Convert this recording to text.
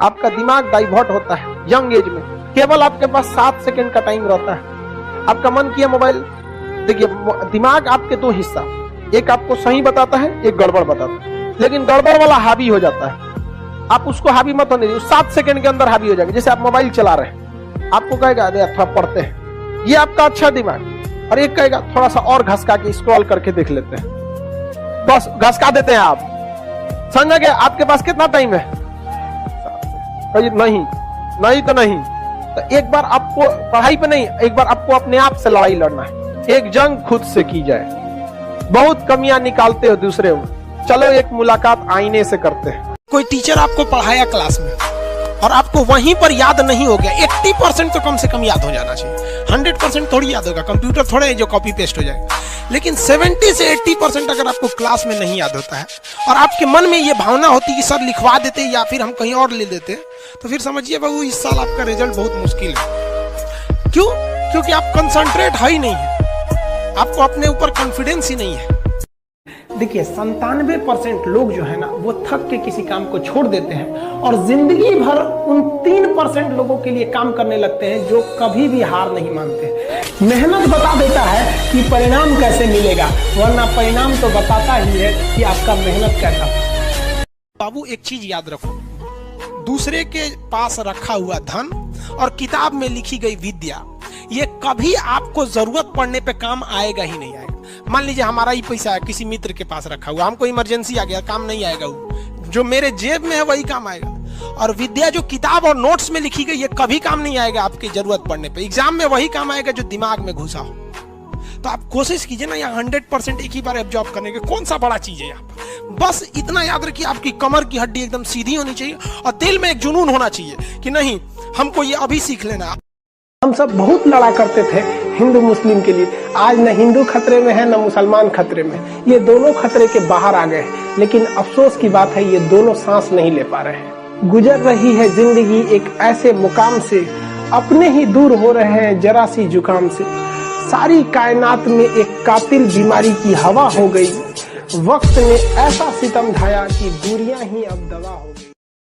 आपका दिमाग डाइवर्ट होता है यंग एज में। केवल आपके पास 7 सेकंड का टाइम रहता है, आपका मन किया मोबाइल। देखिए दिमाग आपके 2 हिस्सा, एक आपको सही बताता है, एक गड़बड़ बताता है, लेकिन गड़बड़ वाला हावी हो जाता है। आप उसको हावी मत होने दीजिए, 7 सेकंड के अंदर हावी हो जाएगा। जैसे आप मोबाइल चला रहे हैं, आपको कहेगा थोड़ा पढ़ते हैं, ये आपका अच्छा दिमाग, और एक कहेगा थोड़ा सा और घसका के स्क्रॉल करके देख लेते हैं, बस घसका देते हैं आप। समझ गए? आपके पास कितना टाइम है? नहीं तो नहीं। तो एक बार आपको पढ़ाई पे नहीं, एक बार आपको अपने आप से लड़ाई लड़ना है। एक जंग खुद से की जाए। बहुत कमियां निकालते हो दूसरे में, चलो एक मुलाकात आईने से करते हैं। कोई टीचर आपको पढ़ाया क्लास में और आपको वहीं पर याद नहीं हो गया, 80% तो कम से कम याद हो जाना चाहिए। 100% थोड़ी याद होगा, कंप्यूटर थोड़े है जो कॉपी पेस्ट हो जाएगा, लेकिन 70 से 80% अगर आपको क्लास में नहीं याद होता है और आपके मन में ये भावना होती कि सर लिखवा देते या फिर हम कहीं और ले देते, तो फिर समझिए बाबू इस साल आपका रिजल्ट बहुत मुश्किल है। क्यों? क्योंकि आप कंसंट्रेट है ही नहीं है, आपको अपने ऊपर कॉन्फिडेंस ही नहीं है। देखिए 97% लोग जो है ना वो थक के किसी काम को छोड़ देते हैं और जिंदगी भर उन 3% लोगों के लिए काम करने लगते हैं जो कभी भी हार नहीं मानते। मेहनत बता देता है कि परिणाम कैसे मिलेगा, वरना परिणाम तो बताता ही है कि आपका मेहनत कैसा। बाबू एक चीज याद रखो, दूसरे के पास रखा हुआ धन और किताब में लिखी गई विद्या, ये कभी आपको जरूरत पड़ने पे काम आएगा ही नहीं आएगा। मान लीजिए हमारा ही पैसा है किसी मित्र के पास रखा हुआ, हमको इमरजेंसी आ गया, काम नहीं आएगा, वो जो मेरे जेब में है वही काम आएगा। और विद्या जो किताब और नोट्स में लिखी गई, ये कभी काम नहीं आएगा आपकी जरूरत पड़ने पे। एग्जाम में वही काम आएगा जो दिमाग में घुसा हो। तो आप कोशिश कीजिए ना यहाँ 100% एक ही बार एब्जॉर्ब करने के, कौन सा बड़ा चीज है यहाँ पर। बस इतना याद रखिए आपकी कमर की हड्डी एकदम सीधी होनी चाहिए और दिल में एक जुनून होना चाहिए कि नहीं हमको ये अभी सीख लेना। हम सब बहुत लड़ा करते थे हिंदू मुस्लिम के लिए, आज न हिंदू खतरे में है न मुसलमान खतरे में, ये दोनों खतरे के बाहर आ गए। लेकिन अफसोस की बात है ये दोनों सांस नहीं ले पा रहे हैं। गुजर रही है जिंदगी एक ऐसे मुकाम से, अपने ही दूर हो रहे हैं जरा सी जुकाम से। सारी कायनात में एक कातिल बीमारी की हवा हो गई, वक्त ने ऐसा सितम ढाया कि दूरियां ही अब दवा हो।